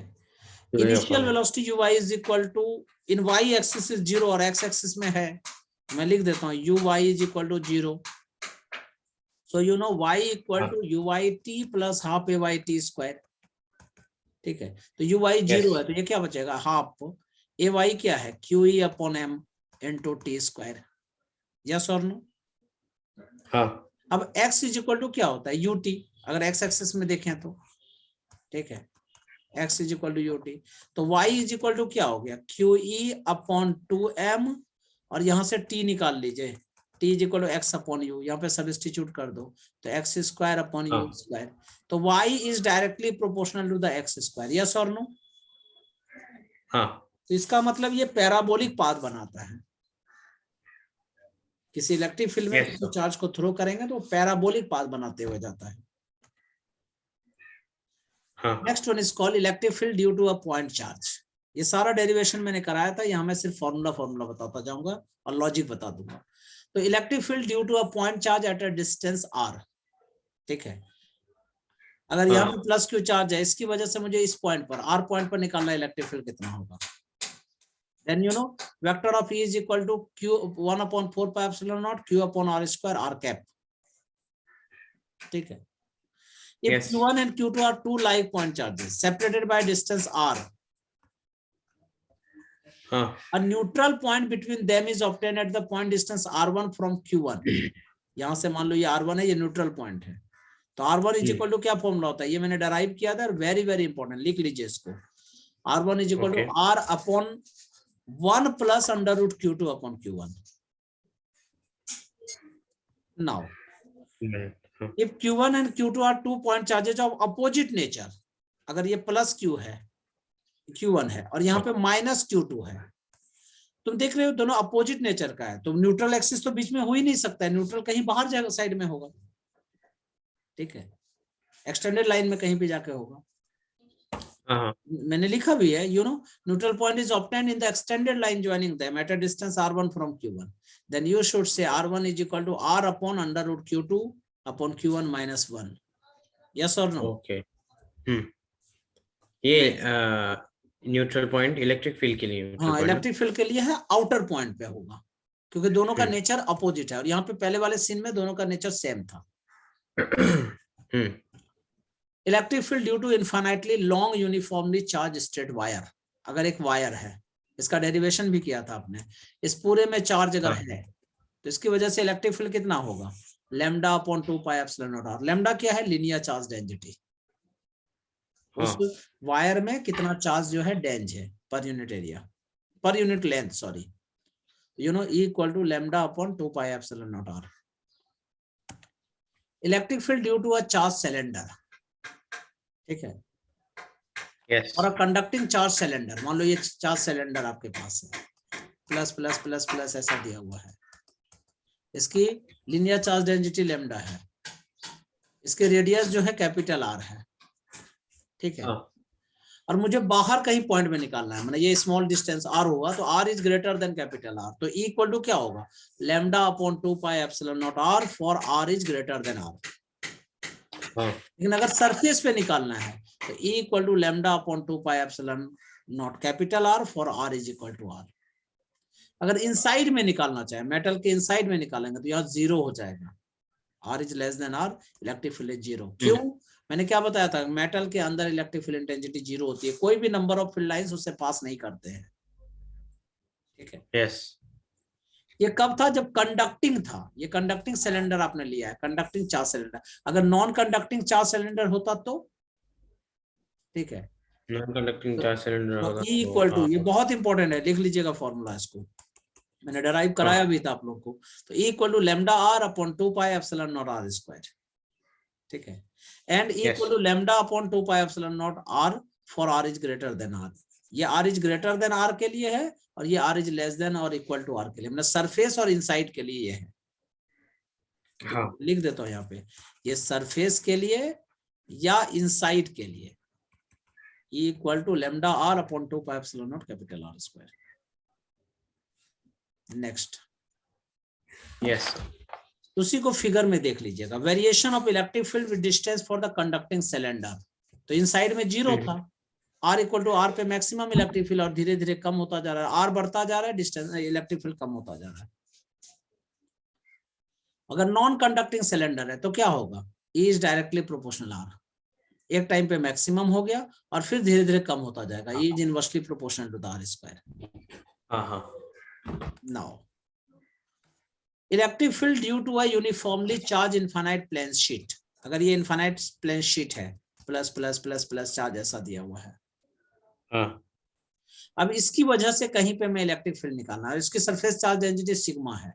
S1: initial velocity uy is equal to, in y axis is 0 और x एक्सिस में है, मैं लिख देता हूं uy is equal to 0। So you know y equal to uyt plus half ayt square. ठीक है, तो uy 0 है तो ये क्या बचेगा, हाफ ay क्या है, QE upon m into t square. Yes और नो। अब x इज इक्वल टू क्या होता है, ut, अगर x एक्सिस में देखें तो। ठीक है, x is equal to ut, तो y इज इक्वल टू क्या हो गया, QE अपॉन 2m, और यहां से t निकाल लीजिए, t is equal to x upon u, यहाँ पे सब्स्टिट्यूट कर दो तो x square upon u square. तो y is directly proportional to the x square. Yes और नो। तो इसका मतलब ये पैराबोलिक पाथ बनाता है। किसी इलेक्ट्रिक फील्ड में किसी चार्ज को थ्रो करेंगे तो पैराबोलिक पाथ बनाते हुए जाता है। Next one is called electric field due to a point charge. ये सारा डेरिवेशन मैंने कराया था, यहाँ मैं सिर्फ फॉर्मूला बताता जाऊंगा और लॉजिक बता दूंगा। तो electric field due to a point charge at a distance r। ठीक है, अगर यहाँ पे प्लस क्यू चार्ज है, इसकी वजह से मुझे इस पॉइंट पर r पॉइंट पर निकालना इलेक्ट्रिक फील्ड कितना होगा। Then you know vector of E is equal to q 1/4 pi epsilon naught q upon r square r cap। ठीक है, if Q1 and Q2 are two like point charges separated by distance r,
S2: हाँ
S1: A neutral point between them is obtained at the point distance r1 from q1. यहां से मान लो ये r1 है, ये neutral point है, तो r1 इज इक्वल टू क्या फॉर्मूला होता है, ये मैंने डराइव किया था, वेरी वेरी इंपॉर्टेंट, लिख लीजिए इसको। r1 is equal to
S2: Okay.
S1: r upon 1 plus under root q2 upon q1. Now if q1 and q2 are 2 point charges of opposite nature, अगर ये प्लस q है, q1 है, और यहाँ पे माइनस q2 है, तुम देख रहे हो दोनों अपोजिट नेचर का है, तो न्यूट्रल एक्सिस तो बीच में हो ही नहीं सकता है, न्यूट्रल कहीं बाहर जाएगा, साइड में होगा, ठीक है, एक्सटेंडेड लाइन में कहीं भी जाके होगा। मैंने लिखा भी है, neutral point is obtained in the extended line joining them at a distance r1 from q1, then you should say r1 is equal to r upon under root q2 upon q1 minus 1. Yes और no?
S2: Okay. ये neutral point electric field के लिए,
S1: हाँ, electric field के लिए है, outer point पे होगा, क्योंकि दोनों का नेचर अपोजिट है, और यहाँ पे पहले वाले सीन में दोनों का नेचर सेम था। Electric field due to infinitely long uniformly charge straight wire, अगर एक वायर है, इसका डेरिवेशन भी किया था आपने, इस पूरे में चार्ज अगर है, तो इसकी वजह से इलेक्ट्रिक फील्ड कितना होगा, lambda upon 2 pi epsilon not r. Lambda क्या है, लीनियर चार्ज डेंसिटी, उस वायर में कितना चार्ज जो है डेंज है per unit area, per unit length, sorry, equal to lambda upon 2 pi epsilon not r. Electric field due to a charge cylinder, ठीक है,
S2: yes.
S1: और कंडक्टिंग चार्ज सिलेंडर, मान लो ये चार्ज सिलेंडर आपके पास है, प्लस प्लस प्लस प्लस ऐसा दिया हुआ है, इसकी लीनियर चार्ज डेंसिटी लैम्डा है, इसके रेडियस जो है कैपिटल आर है, ठीक है, और मुझे बाहर कहीं पॉइंट में निकालना है, मतलब ये स्मॉल डिस्टेंस आर होगा, तो r is greater than capital r, तो इक्वल टू क्या होगा, lambda upon 2 pi epsilon not r for r is greater than r. लेकिन अगर सरफेस पे निकालना है तो E equal to lambda upon 2 pi epsilon not capital r for R is equal to R। अगर inside में निकालना चाहे, मेटल के इनसाइड में निकालेंगे तो यहाँ 0 हो जाएगा, R is less than R, electric field is 0। क्यों? मैंने क्या बताया था, मेटल के अंदर इलेक्ट्रिक फील्ड इंटेंसिटी 0 होती है, कोई भी नंबर ऑफ फील्ड लाइंस उससे पास नहीं करते हैं, ठीक है।
S2: yes.
S1: ये कब था, जब कंडक्टिंग था, ये कंडक्टिंग सिलेंडर आपने लिया है, कंडक्टिंग चार्ज सिलेंडर। अगर नॉन कंडक्टिंग चार्ज सिलेंडर होता तो, ठीक है,
S2: नॉन कंडक्टिंग चार्ज सिलेंडर
S1: तो
S2: होगा
S1: E इक्वल टू, ये बहुत इंपॉर्टेंट है, लिख लीजिएगा फॉर्मूला, इसको मैंने डराइव कराया भी था आप लोग को, तो E equal to lambda r upon 2 pi epsilon not are square, ठीक है, and E equal to lambda upon 2 pi epsilon not r for R is greater than R। ये R is greater than R के लिए है, और ये R is less than और equal to R के लिए, मतलब सरफेस और इनसाइड के लिए ये है। हाँ। लिख देता हूं यहाँ पे, ये सरफेस के लिए या इनसाइड के लिए, E equal to lambda R upon 2 pi epsilon not capital R square. Next,
S2: yes,
S1: उसी को फिगर में देख लीजिएगा, variation of electric field with distance for the conducting cylinder, तो इनसाइड में 0 था, R इक्वल टू R पे मैक्सिमम इलेक्ट्रिक फील्ड, और धीरे धीरे कम होता जा रहा है, R बढ़ता जा रहा है, डिस्टेंस इलेक्ट्रिक फील्ड कम होता जा रहा है। अगर नॉन कंडक्टिंग सिलेंडर है तो क्या होगा, E is directly proportional R, एक टाइम पे मैक्सिमम हो गया और फिर धीरे धीरे कम होता जाएगा, E is inversely proportional to the R square. Now electric field due to a uniformly charge infinite plane sheet, अगर ये इनफाइनाइट प्लेन शीट है, plus plus plus plus charge ऐसा दिया हुआ है, अब इसकी वजह से कहीं पे मैं इलेक्ट्रिक फील्ड निकालना है, इसकी सरफेस चार्ज डेंसिटी सिग्मा है,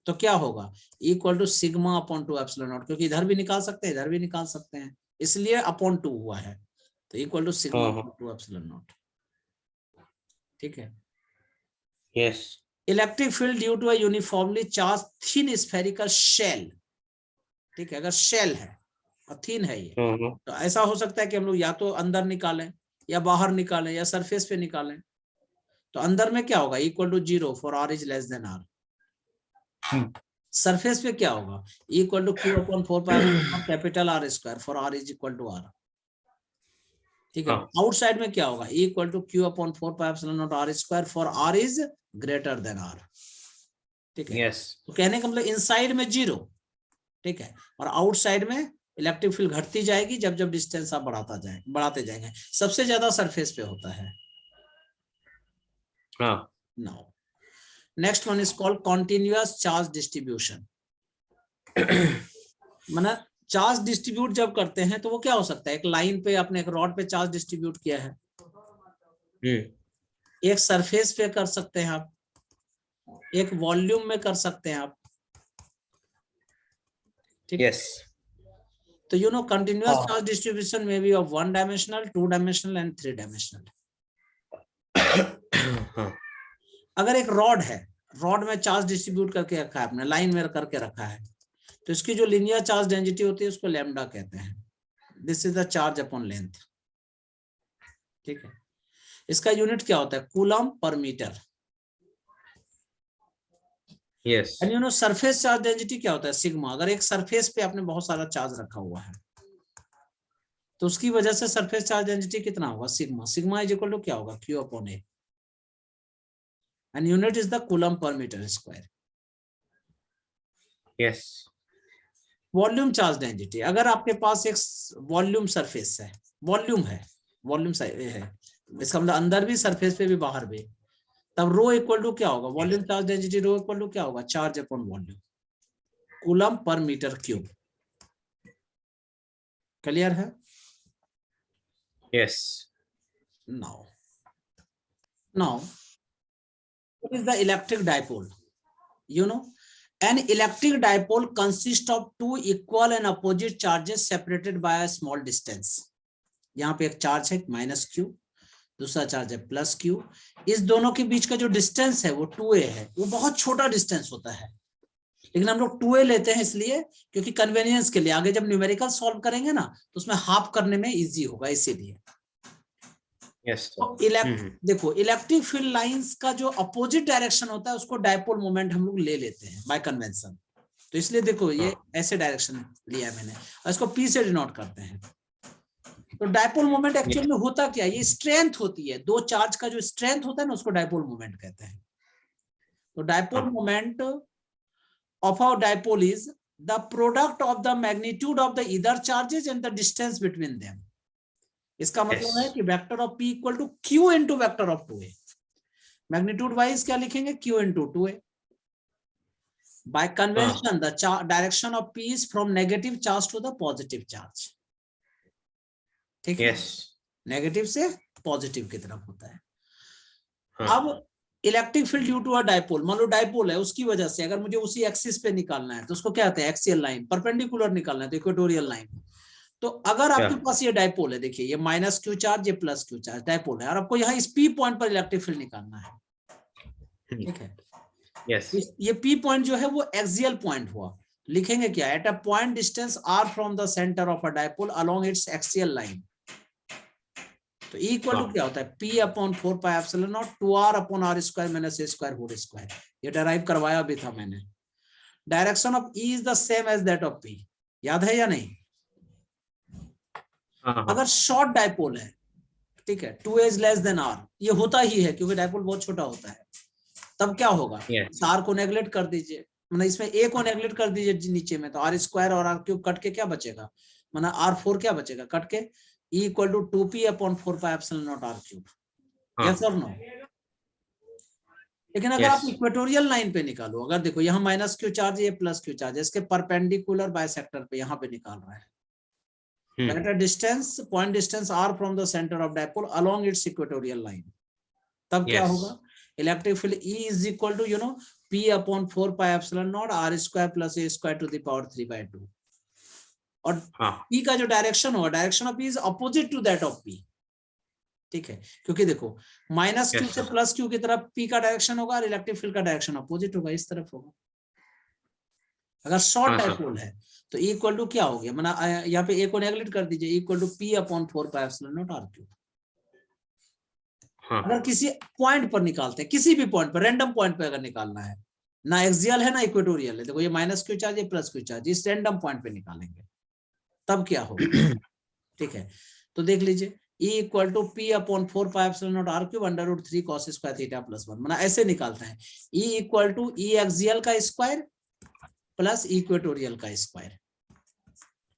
S1: तो क्या होगा, equal to sigma upon 2 epsilon not, क्योंकि इधर भी निकाल सकते हैं इधर भी निकाल सकते हैं, इसलिए अपॉन 2 हुआ है, तो equal to sigma upon 2 epsilon not, ठीक है।
S2: Yes,
S1: electric field due to a uniformly charge thin spherical shell, ठीक है, अगर शेल है और थिन है ये, तो ऐसा हो सकता है कि हम लोग या तो अंदर निकालें या बाहर निकालें या सरफेस पे निकालें, तो अंदर में क्या होगा, equal to 0 for R is less than R। Surface पे क्या होगा, equal to Q upon 4 pi capital R square for R is equal to R, ठीक है। आउटसाइड में क्या होगा, equal to Q upon 4 pi epsilon not R square for R is greater than R, ठीक है। तो कहने का मतलब इनसाइड में 0, ठीक है, और आउटसाइड में इलेक्ट्रिक फील्ड घटती जाएगी जब जब डिस्टेंस आप बढ़ाते जाएंगे, सबसे ज्यादा सरफेस पे होता है,
S2: हाँ
S1: Now, next one is called continuous charge distribution. माना चार्ज डिस्ट्रीब्यूट जब करते हैं तो वो क्या हो सकता है, एक लाइन पे आपने एक रॉड पे चार्ज डिस्ट्रीब्यूट किया है, एक सरफेस पे कर सकते हैं आप, एक वॉल्यूम में कर सकते हैं आप, ठीक है।
S2: यस
S1: तो you know continuous charge distribution में be of 1 dimensional, 2 dimensional and 3 dimensional. अगर एक रॉड है, रॉड में चार्ज डिस्ट्रीब्यूट करके रखा है आपने, लाइन में करके रखा है, तो इसकी जो लीनियर चार्ज डेंसिटी होती है उसको लैम्डा कहते हैं। This is the charge upon length, ठीक है। इसका यूनिट क्या होता है, coulomb per metre.
S2: Yes
S1: and you know surface charge density क्या होता है, सिग्मा। अगर एक सरफेस पे आपने बहुत सारा चार्ज रखा हुआ है तो उसकी वजह से सरफेस चार्ज डेंसिटी कितना होगा, sigma. Sigma is equal to क्या होगा, q upon a, and unit is the coulomb per metre square.
S2: Yes
S1: volume charge density, अगर आपके पास एक वॉल्यूम सरफेस है, वॉल्यूम है, वॉल्यूम है, इसका मतलब अंदर भी सरफेस पे भी बाहर भी, तब रो इक्वल टू क्या होगा, volume charge density rho equal to क्या होगा, charge upon volume, coulomb per metre cube. Clear है?
S2: Yes
S1: now what is the electric dipole? You know, an electric dipole consists of two equal and opposite charges separated by a small distance. यहाँ पे एक charge है minus Q, दूसरा charge है plus Q. इस दोनों के बीच का जो डिस्टेंस है वो 2a है, वो बहुत छोटा डिस्टेंस होता है, लेकिन हम लोग 2a लेते हैं इसलिए क्योंकि कन्वीनियंस के लिए, आगे जब न्यूमेरिकल सॉल्व करेंगे ना तो उसमें हाफ करने में इजी होगा, इसीलिए।
S2: यस
S1: तो देखो इलेक्ट्रिक फील्ड लाइंस का जो अपोजिट डायरेक्शन होता है उसको डायपोल मोमेंट हम लोग ले लेते हैं बाय कन्वेंशन। तो इसलिए देखो ये ऐसे डायरेक्शन लिया है मैंने, और इसको पी से डिनोट करते हैं। तो डायपोल मोमेंट एक्चुअल में होता क्या है, ये स्ट्रेंथ होती है, दो चार्ज का जो स्ट्रेंथ होता है ना उसको डायपोल मोमेंट कहते हैं। तो dipole moment of a dipole is the product of the magnitude of the either charges and the distance between them. इसका मतलब है कि vector of P equal to Q into vector of 2a। Magnitude wise क्या लिखेंगे, Q into 2a। By convention the direction of P is from negative charge to the positive charge, ठीक है, negative से positive की तरफ होता है। अब electric field due to a dipole, मान लो डायपोल है, उसकी वजह से अगर मुझे उसी एक्सिस पे निकालना है तो उसको क्या कहते हैं, एक्सियल लाइन। परपेंडिकुलर निकालना है तो इक्वेटोरियल लाइन। तो अगर आपके पास ये डायपोल है, देखिए ये माइनस क्यू चार्ज, ये प्लस क्यू चार्ज डायपोल है, और आपको यहाँ इस पी पॉइंट पर इलेक्ट्रिक फील्ड निकालना है, ठीक है।
S2: यस
S1: ये पी पॉइंट जो है वो एक्सियल पॉइंट हुआ, लिखेंगे क्या, at a point distance r from the centre of a dipole along its axial line. तो E इक्वल टू क्या होता है, P upon 4 pi epsilon not 2r upon r square minus a square whole square. ये derive करवाया भी था मैंने। Direction of E is the same as that of P, याद है या नहीं? अगर शॉर्ट डायपोल है, ठीक है, 2a is less than r, ये होता ही है क्योंकि डायपोल बहुत छोटा होता है, तब क्या होगा, r को नेगलेक्ट कर दीजिए, मतलब इसमें a को नेगलेक्ट कर दीजिए नीचे में, तो r स्क्वायर और r क्यूब कट के क्या बचेगा, मतलब r4 क्या बचेगा कट के, E equal to 2p upon 4 pi epsilon not r cube. Yes और नो? लेकिन अगर आप इक्वेटोरियल लाइन पे निकालो, अगर देखो यहाँ माइनस क्यू चार्ज, ये प्लस क्यू चार्ज, इसके परपेंडिकुलर बाइसेक्टर पे यहाँ पे निकाल रहा है, at a distance, point distance r from the center of dipole along its equatorial line, तब क्या होगा, electric field E is equal to P upon 4 pi epsilon naught r square plus a square to the power 3/2। और P का जो direction होगा, direction of P is opposite to that of P, ठीक है, क्योंकि देखो माइनस क्यू से plus q की तरफ P का डायरेक्शन होगा और इलेक्ट्रिक फील्ड का डायरेक्शन अपोजिट होगा, इस तरफ होगा। अगर शॉर्ट डायपोल है तो E इक्वल टू क्या हो गया, माना यहाँ पे A को नेगलेक्ट कर दीजिए, E equal to P upon 4 pi epsilon not r cube. अगर किसी पॉइंट पर निकालते हैं, किसी भी पॉइंट पर, रैंडम पॉइंट पर अगर निकालना है, ना एक्सियल है ना इक्वेटोरियल है, देखो ये माइनस क्यू चार्ज, ये प्लस क्यू चार्ज, इस रैंडम पॉइंट पे निकालेंगे तब क्या होगा, ठीक है। तो देख लीजिए E equal to P upon 4 pi epsilon not r cube under root 3 cos square theta plus 1, माना ऐसे निकालते हैं, E equal to E axial का स्क्वायर प्लस इक्वेटोरियल का स्क्वायर,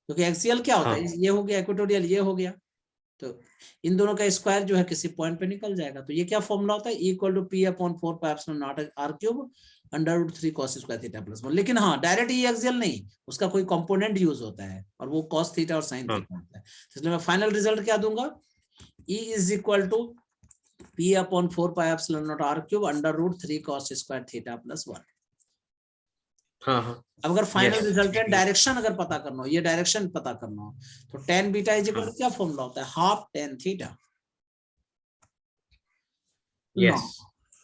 S1: क्योंकि एक्सियल क्या होता है, ये हो गया इक्वेटोरियल, ये हो गया, तो इन दोनों का स्क्वायर जो है किसी पॉइंट पे निकल जाएगा। तो ये क्या फॉर्मूला होता है, equal to p upon 4 pi epsilon not r cube under root 3 cos square theta plus 1। लेकिन हाँ डायरेक्ट ई एक्सियल नहीं, उसका कोई कंपोनेंट यूज होता है और वो cos थीटा और sin
S2: हाँ।
S1: थीटा होता है। इसलिए मैं फाइनल रिजल्ट क्या दूंगा, E is equal to p upon 4 pi epsilon not r cube under root 3 cos square theta plus 1।
S2: हाँ हाँ
S1: अब अगर फाइनल
S2: Yes.
S1: रिजल्टेंट डायरेक्शन अगर पता करना हो, ये डायरेक्शन पता करना हो, तो tan beta is equal to क्या फॉर्मूला होता है, half tan theta.
S2: Yes.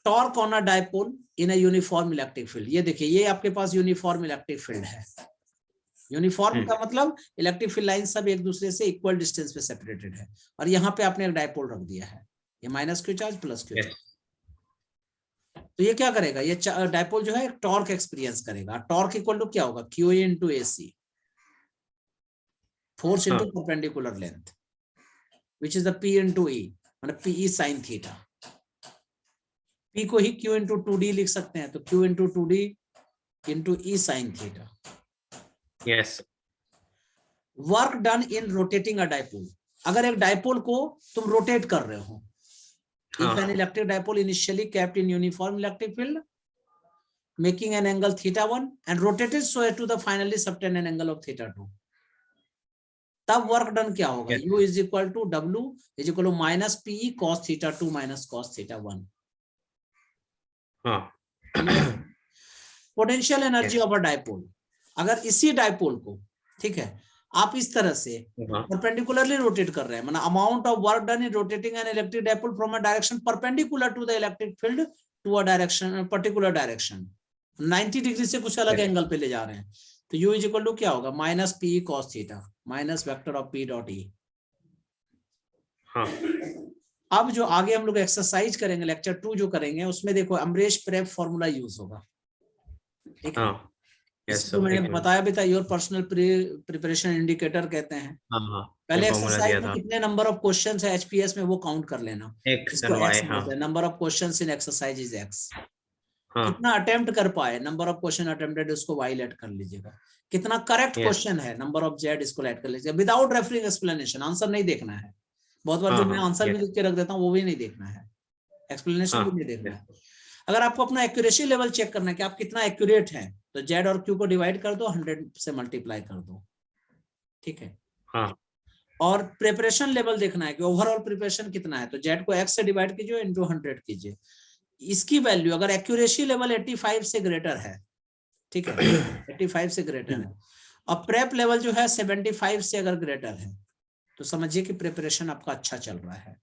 S1: Torque on a dipole in a uniform electric field. ये देखिए ये आपके पास यूनिफॉर्म इलेक्ट्रिक फील्ड है। यूनिफॉर्म का मतलब इलेक्ट्रिक फील्ड लाइन सब एक दूसरे से इक्वल डिस्टेंस पे सेपरेटेड है, और यहाँ पे आपने एक डाइपोल रख दिया है, ये minus Q charge plus Q
S2: Yes.
S1: Charge. तो ये क्या करेगा, ये डाइपोल जो है टॉर्क एक्सपीरियंस करेगा। टॉर्क इक्वल टू क्या होगा, Q into A C, force into perpendicular length, which is the P into E, मतलब P E sine theta. P को ही क्यू इंटू 2d लिख सकते हैं, तो Q into 2d into E sine theta.
S2: Yes.
S1: Work done in rotating a dipole. अगर एक dipole को तुम रोटेट कर रहे हो, if an electric dipole initially kept in uniform electric field making an angle θ1 and rotated so as to the finally subtend an angle of θ2, तब work done क्या होगा,
S2: Yes.
S1: U is equal to W is equal to minus P cos θ2 minus cos θ1।
S2: हाँ
S1: potential energy
S2: Yes.
S1: Of a dipole, अगर इसी dipole को, ठीक है, आप इस तरह से
S2: हाँ
S1: परपेंडिकुलरली रोटेट कर रहे हैं, मतलब amount of work done in rotating an electric dipole from a direction perpendicular to the electric field to a direction, particular direction 90 degree से कुछ अलग
S2: Yes.
S1: एंगल पे ले जा रहे हैं, तो U इज इक्वल टू क्या होगा, minus P cos theta minus vector of P dot E.
S2: हाँ
S1: अब जो आगे हम लोग एक्सरसाइज करेंगे, लेक्चर 2 जो करेंगे, उसमें देखो अमरीश प्रेप फॉर्मूला यूज होगा, ठीक है।
S2: हाँ Yes.
S1: इसको मैंने बताया भी था, योर पर्सनल प्रिपरेशन इंडिकेटर कहते हैं।
S2: हाँ
S1: पहले
S2: ये फॉर्मूला
S1: एक्सरसाइज
S2: दिया
S1: में
S2: था
S1: कितने नंबर ऑफ क्वेश्चंस है एचपीएस में वो काउंट कर लेना,
S2: X
S1: इसको
S2: and Y.
S1: एक्स
S2: हाँ
S1: बोलते हैं, number of questions in exercise is x.
S2: हाँ
S1: कितना अटेम्प्ट कर पाए, नंबर ऑफ क्वेश्चन अटेम्प्टेड, उसको वाई लेट कर लीजिएगा। कितना करेक्ट
S2: Yes.
S1: क्वेश्चन है, नंबर ऑफ जेड, इसको लेट कर लीजिएगा, विदाउट रेफरिंग एक्सप्लेनेशन। आंसर नहीं देखना है, बहुत बार जो मैं आंसर भी
S2: Yes.
S1: लिख के रख देता हूँ वो भी नहीं देखना है, एक्सप्लेनेशन भी नहीं देखना
S2: Yes.
S1: है। अगर आपको अपना एक्यूरेसी लेवल चेक करना है कि आप कितना एक्यूरेट हैं, तो जेड और क्यू को डिवाइड कर दो, 100 से मल्टीप्लाई कर दो, ठीक है।
S2: हाँ
S1: और प्रिपरेशन लेवल देखना है कि ओवरऑल प्रिपरेशन कितना है, तो जेड को एक्स से डिवाइड कीजिए, इंटू 100 कीजिए। इसकी वैल्यू अगर एक्यूरेसी लेवल 85 से ग्रेटर है, ठीक है, 85 से ग्रेटर है, और प्रेप लेवल जो है 75 से अगर ग्रेटर है, तो समझिए कि प्रिपरेशन आपका अच्छा चल रहा है,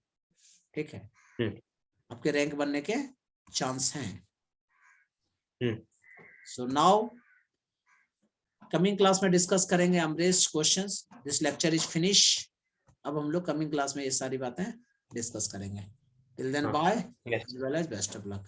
S1: ठीक है, आपके रैंक बनने के चांस हैं। सो नाउ कमिंग क्लास में डिस्कस करेंगे Amrish questions. This lecture is finish. अब हम लोग कमिंग क्लास में ये सारी बातें डिस्कस करेंगे। Till then bye, as well as best of luck.